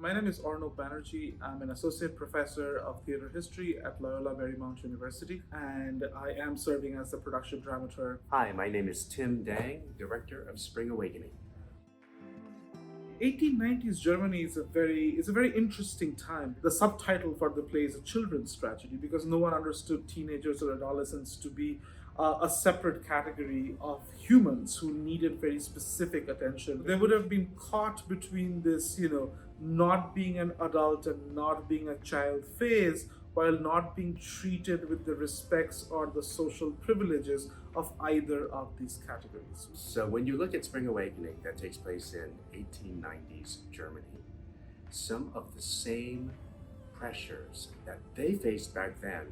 My name is Arnab Banerji. I'm an associate professor of theater history at Loyola Marymount University, and I am serving as the production dramaturg. Hi, my name is Tim Dang, director of Spring Awakening. 1890s Germany is a very interesting time. The subtitle for the play is a children's tragedy because no one understood teenagers or adolescents to be a separate category of humans who needed very specific attention. They would have been caught between this, not being an adult and not being a child phase, while not being treated with the respects or the social privileges of either of these categories. So when you look at Spring Awakening that takes place in 1890s Germany, some of the same pressures that they faced back then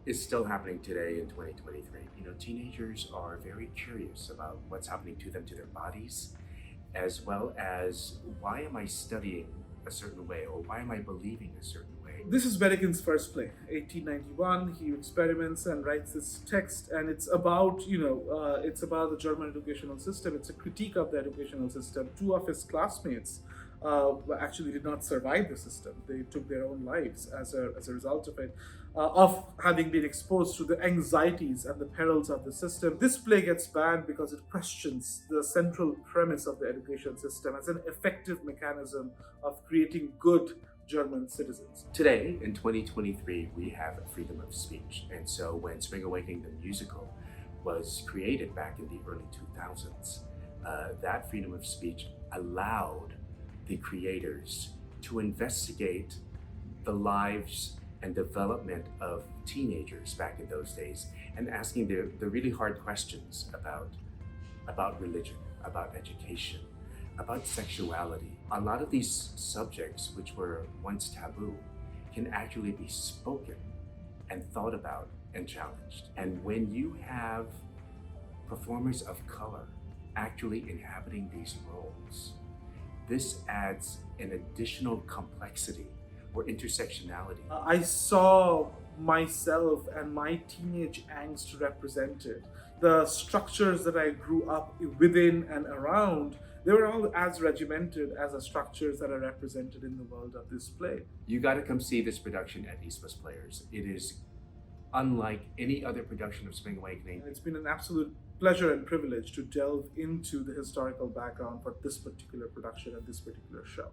is still happening today in 2023. Teenagers are very curious about what's happening to them, to their bodies, as well as why am I studying a certain way or why am I believing a certain way? This is Wedekin's first play, 1891. He experiments and writes this text, and it's about, it's about the German educational system. It's a critique of the educational system. Two of his classmates actually did not survive the system. They took their own lives as a result of it, of having been exposed to the anxieties and the perils of the system. This play gets banned because it questions the central premise of the education system as an effective mechanism of creating good German citizens. Today, in 2023, we have freedom of speech. And so when Spring Awakening, the musical, was created back in the early 2000s, that freedom of speech allowed the creators to investigate the lives and development of teenagers back in those days and asking the really hard questions about religion, about education, about sexuality. A lot of these subjects, which were once taboo, can actually be spoken and thought about and challenged. And when you have performers of color actually inhabiting these roles, this adds an additional complexity or intersectionality. I saw myself and my teenage angst represented. The structures that I grew up within and around, they were all as regimented as the structures that are represented in the world of this play. You got to come see this production at East West Players. It is unlike any other production of Spring Awakening. It's been an absolute pleasure and privilege to delve into the historical background for this particular production and this particular show.